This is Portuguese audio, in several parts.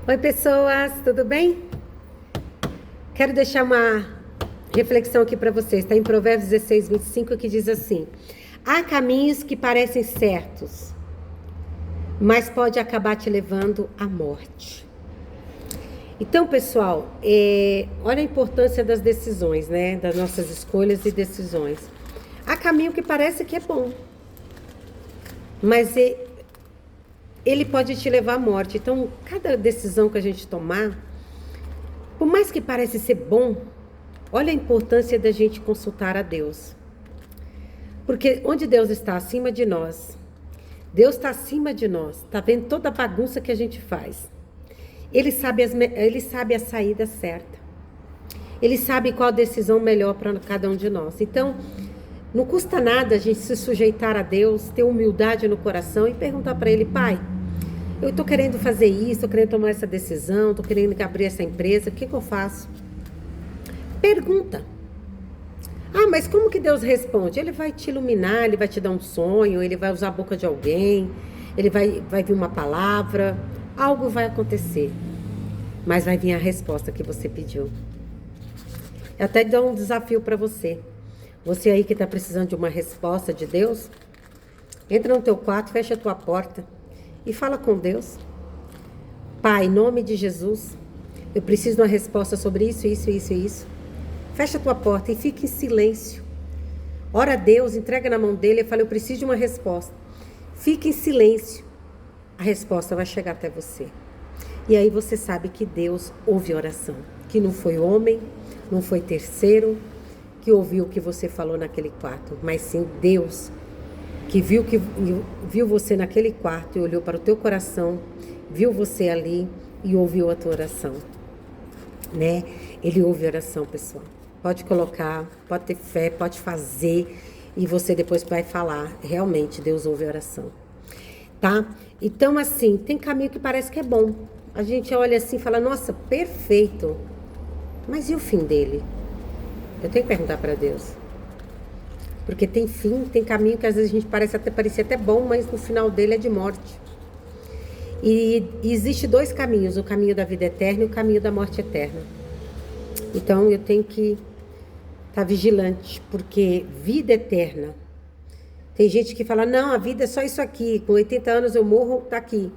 Oi, pessoas, tudo bem? Quero deixar uma reflexão aqui para vocês. Está em Provérbios 16, 25, que diz assim: há caminhos que parecem certos, mas pode acabar te levando à morte. Então, pessoal, olha a importância das decisões, né? Das nossas escolhas e decisões. Há caminho que parece que é bom, mas ele pode te levar à morte. Então, cada decisão que a gente tomar, por mais que pareça ser bom, olha a importância da gente consultar a Deus. Porque onde Deus está acima de nós, Deus está acima de nós, está vendo toda a bagunça que a gente faz. Ele sabe a saída certa. Ele sabe qual a decisão melhor para cada um de nós. Então, não custa nada a gente se sujeitar a Deus, ter humildade no coração e perguntar para Ele: Pai, eu estou querendo fazer isso, estou querendo tomar essa decisão, estou querendo abrir essa empresa, o que eu faço? Pergunta. Ah, mas como que Deus responde? Ele vai te iluminar, Ele vai te dar um sonho, Ele vai usar a boca de alguém, Ele vai vir uma palavra, algo vai acontecer, mas vai vir a resposta que você pediu. Eu até dou um desafio para você. Você aí que está precisando de uma resposta de Deus, entra no teu quarto, fecha a tua porta e fala com Deus. Pai, em nome de Jesus, eu preciso de uma resposta sobre isso, isso, isso e isso. Fecha a tua porta e fique em silêncio. Ora a Deus, entrega na mão dele e fala: eu preciso de uma resposta. Fique em silêncio. A resposta vai chegar até você. E aí você sabe que Deus ouve a oração. Que não foi homem, não foi terceiro que ouviu o que você falou naquele quarto, mas sim Deus que viu você naquele quarto e olhou para o teu coração, viu você ali e ouviu a tua oração, né? Ele ouve a oração, pessoal. Pode colocar, pode ter fé, pode fazer e você depois vai falar. Realmente, Deus ouve a oração, tá? Então, assim, tem caminho que parece que é bom. A gente olha assim e fala: nossa, perfeito. Mas e o fim dele? Eu tenho que perguntar para Deus. Porque tem fim, tem caminho que às vezes a gente parecia até bom, mas no final dele é de morte. E existe dois caminhos: o caminho da vida eterna e o caminho da morte eterna. Então eu tenho que estar vigilante, porque vida eterna. Tem gente que fala: não, a vida é só isso aqui, com 80 anos eu morro, tá aqui.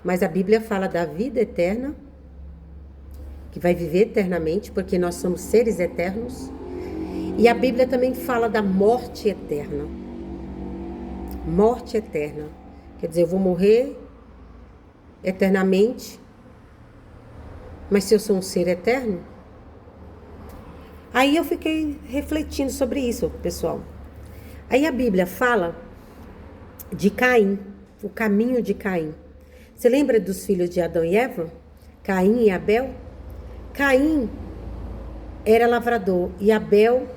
Mas a Bíblia fala da vida eterna, que vai viver eternamente, porque nós somos seres eternos. E a Bíblia também fala da morte eterna. Morte eterna. Quer dizer, eu vou morrer eternamente, mas se eu sou um ser eterno? Aí eu fiquei refletindo sobre isso, pessoal. Aí a Bíblia fala de Caim, o caminho de Caim. Você lembra dos filhos de Adão e Eva? Caim e Abel? Caim era lavrador e Abel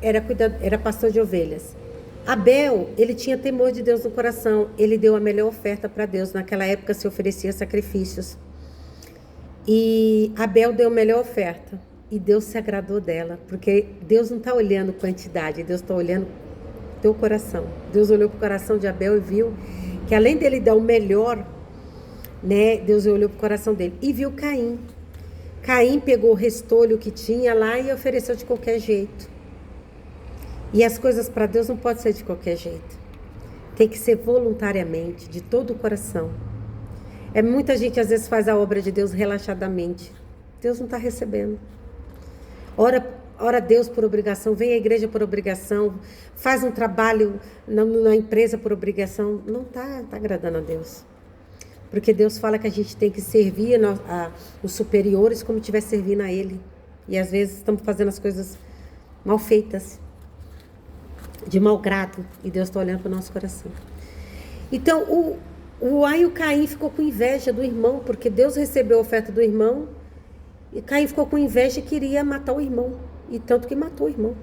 era pastor de ovelhas. Abel, ele tinha temor de Deus no coração. Ele deu a melhor oferta para Deus. Naquela época se oferecia sacrifícios. E Abel deu a melhor oferta. E Deus se agradou dela. Porque Deus não está olhando quantidade. Deus está olhando teu coração. Deus olhou para o coração de Abel e viu que além dele dar o melhor, né, Deus olhou para o coração dele. E viu Caim. Caim pegou o restolho que tinha lá e ofereceu de qualquer jeito. E as coisas para Deus não podem ser de qualquer jeito. Tem que ser voluntariamente, de todo o coração. Muita gente às vezes faz a obra de Deus relaxadamente. Deus não está recebendo. Ora a Deus por obrigação, vem à igreja por obrigação, faz um trabalho na empresa por obrigação. Não está agradando a Deus. Porque Deus fala que a gente tem que servir os superiores como estivesse servindo a Ele. E às vezes estamos fazendo as coisas mal feitas, de mau grado. E Deus está olhando para o nosso coração. Então, o Caim ficou com inveja do irmão, porque Deus recebeu a oferta do irmão. E Caim ficou com inveja e queria matar o irmão. E tanto que matou o irmão.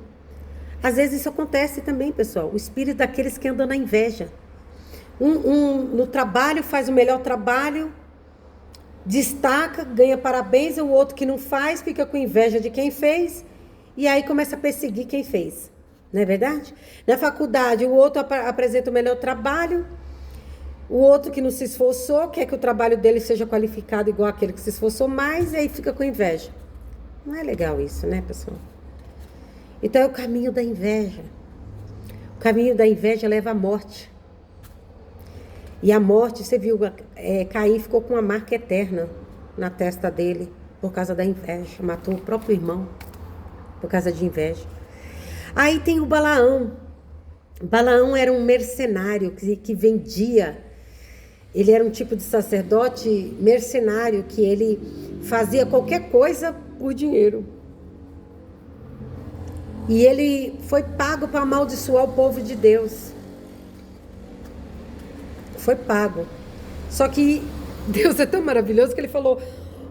Às vezes isso acontece também, pessoal. O espírito daqueles que andam na inveja. No trabalho faz o melhor trabalho, destaca, ganha parabéns, o outro que não faz fica com inveja de quem fez e aí começa a perseguir quem fez, não é verdade? Na faculdade o outro apresenta o melhor trabalho, O outro que não se esforçou, quer que o trabalho dele seja qualificado igual aquele que se esforçou mais, e aí fica com inveja. Não é legal isso, né, pessoal? Então é o caminho da inveja. O caminho da inveja leva à morte. E a morte, você viu, Caim ficou com uma marca eterna na testa dele por causa da inveja. Matou o próprio irmão por causa de inveja. Aí tem o Balaão. Balaão era um mercenário que vendia. Ele era um tipo de sacerdote mercenário que ele fazia qualquer coisa por dinheiro. E ele foi pago para amaldiçoar o povo de Deus. Foi pago. Só que Deus é tão maravilhoso que ele falou: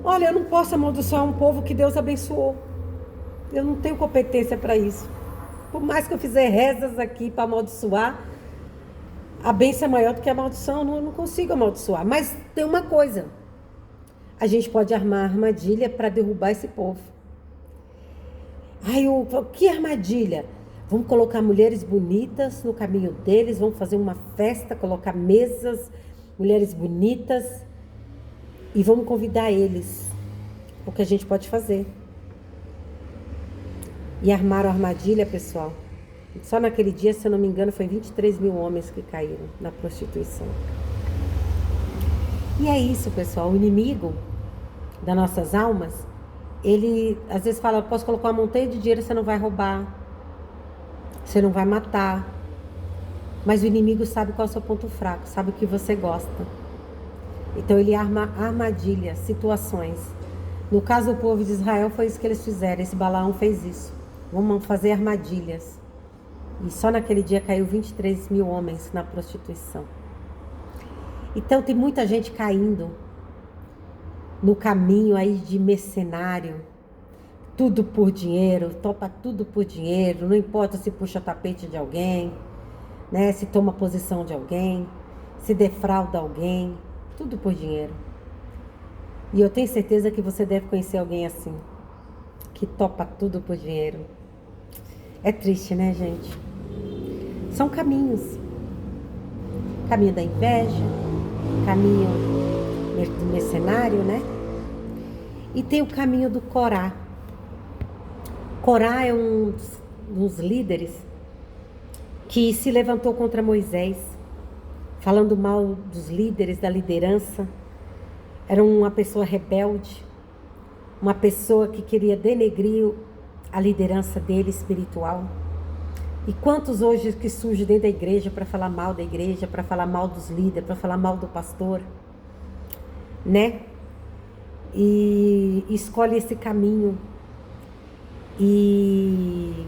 olha, eu não posso amaldiçoar um povo que Deus abençoou. Eu não tenho competência para isso. Por mais que eu fizer rezas aqui para amaldiçoar, a bênção é maior do que a maldição, eu não consigo amaldiçoar. Mas tem uma coisa, a gente pode armar armadilha para derrubar esse povo. Ai, que armadilha? Vamos colocar mulheres bonitas no caminho deles, vamos fazer uma festa, colocar mesas, mulheres bonitas, e vamos convidar eles. O que a gente pode fazer. E armaram a armadilha, pessoal. Só naquele dia, se eu não me engano, foi 23 mil homens que caíram na prostituição. E é isso, pessoal. O inimigo das nossas almas, ele às vezes fala: posso colocar uma montanha de dinheiro, você não vai roubar, você não vai matar. Mas o inimigo sabe qual é o seu ponto fraco, sabe o que você gosta. Então ele arma armadilhas, situações. No caso do povo de Israel, foi isso que eles fizeram. Esse Balaão fez isso. Vamos fazer armadilhas. E só naquele dia caiu 23 mil homens na prostituição. Então tem muita gente caindo no caminho aí de mercenário. Tudo por dinheiro, topa tudo por dinheiro. Não importa se puxa tapete de alguém, né? Se toma posição de alguém, se defrauda alguém. Tudo por dinheiro. E eu tenho certeza que você deve conhecer alguém assim, que topa tudo por dinheiro. É triste, né, gente? São caminhos. Caminho da inveja, caminho do mercenário, né? E tem o caminho do Corá. Corá é um dos líderes que se levantou contra Moisés, falando mal dos líderes, da liderança. Era uma pessoa rebelde, uma pessoa que queria denegrir a liderança dele espiritual. E quantos hoje que surgem dentro da igreja para falar mal da igreja, para falar mal dos líderes, para falar mal do pastor, né? E escolhe esse caminho. E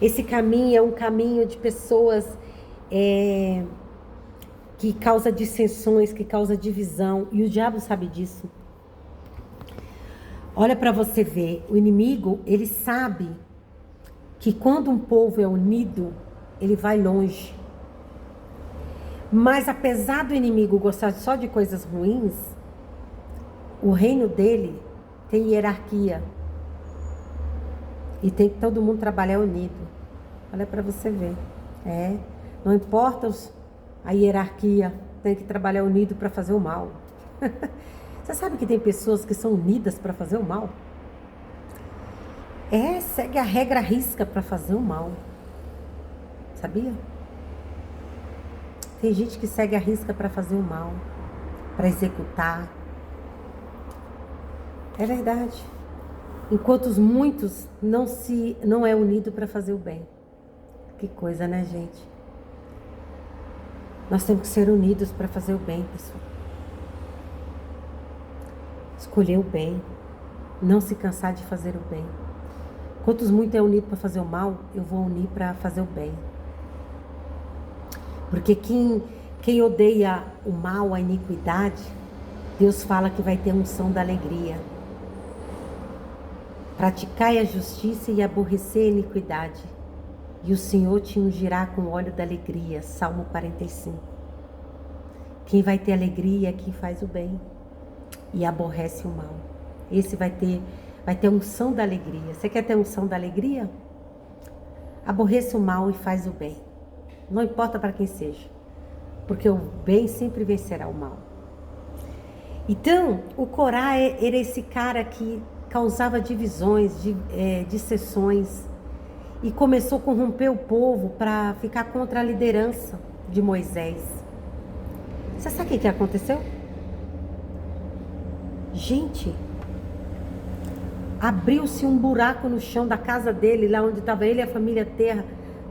esse caminho é um caminho de pessoas que causa dissensões, que causa divisão. E o diabo sabe disso. Olha para você ver, o inimigo, ele sabe que quando um povo é unido, ele vai longe. Mas apesar do inimigo gostar só de coisas ruins, o reino dele tem hierarquia. E tem que todo mundo trabalhar unido. Olha para você ver. Não importa a hierarquia, tem que trabalhar unido para fazer o mal. Você sabe que tem pessoas que são unidas para fazer o mal? Segue a regra à risca para fazer o mal. Sabia? Tem gente que segue a risca para fazer o mal, para executar. É verdade. Enquanto muitos não é unido para fazer o bem. Que coisa, né, gente? Nós temos que ser unidos para fazer o bem, pessoal. Escolher o bem. Não se cansar de fazer o bem. Quantos muitos é unido para fazer o mal, eu vou unir para fazer o bem. Porque quem odeia o mal, a iniquidade, Deus fala que vai ter unção da alegria. Praticai a justiça e aborrecer a iniquidade, e o Senhor te ungirá com óleo da alegria. Salmo 45. Quem vai ter alegria é quem faz o bem e aborrece o mal. Esse vai ter unção da alegria. Você quer ter unção da alegria? Aborreça o mal e faz o bem. Não importa para quem seja. porque o bem sempre vencerá o mal. Então, o Corá era esse cara que causava divisões, dissensões, e começou a corromper o povo para ficar contra a liderança de Moisés. Você sabe o que aconteceu? Gente, abriu-se um buraco no chão da casa dele, lá onde estava ele e a família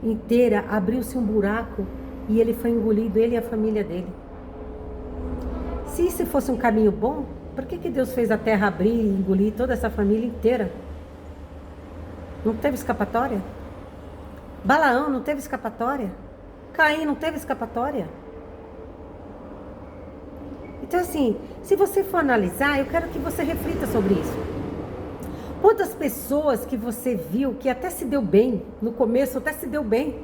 inteira, abriu-se um buraco e ele foi engolido, ele e a família dele. Se isso fosse um caminho bom, por que Deus fez a terra abrir e engolir toda essa família inteira? Não teve escapatória? Balaão não teve escapatória? Caim não teve escapatória? Então assim, se você for analisar, eu quero que você reflita sobre isso. Quantas pessoas que você viu que até se deu bem, no começo até se deu bem,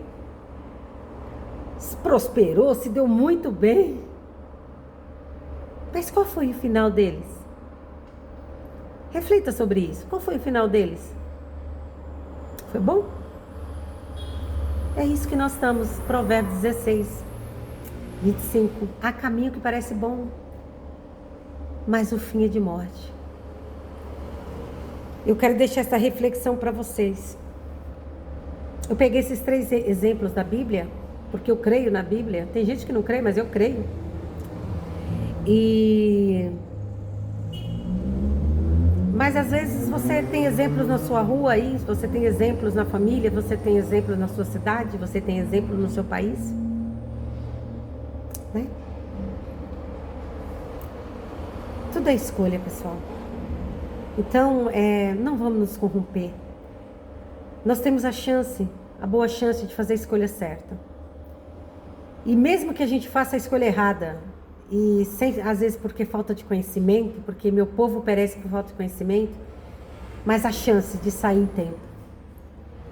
prosperou, se deu muito bem, mas qual foi o final deles? Reflita sobre isso. Qual foi o final deles? Foi bom? É isso que nós estamos, Provérbios 16, 25. Há caminho que parece bom, mas o fim é de morte. Eu quero deixar essa reflexão para vocês. Eu peguei esses 3 exemplos da Bíblia, porque eu creio na Bíblia. Tem gente que não crê, mas eu creio. Mas às vezes você tem exemplos na sua rua aí, você tem exemplos na família, você tem exemplos na sua cidade, você tem exemplos no seu país, né? Tudo é escolha, pessoal. Então, não vamos nos corromper. Nós temos a boa chance de fazer a escolha certa. E mesmo que a gente faça a escolha errada, e às vezes porque falta de conhecimento, porque meu povo perece por falta de conhecimento, mas a chance de sair em tempo.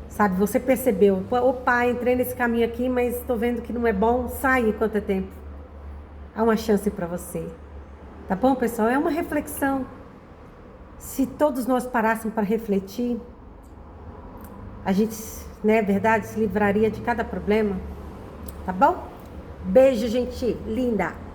Sabe, você percebeu, opa, entrei nesse caminho aqui, mas estou vendo que não é bom, sai enquanto é tempo. Há uma chance para você. Tá bom, pessoal? É uma reflexão. Se todos nós parássemos para refletir, a gente, né, verdade, se livraria de cada problema. Tá bom? Beijo, gente linda!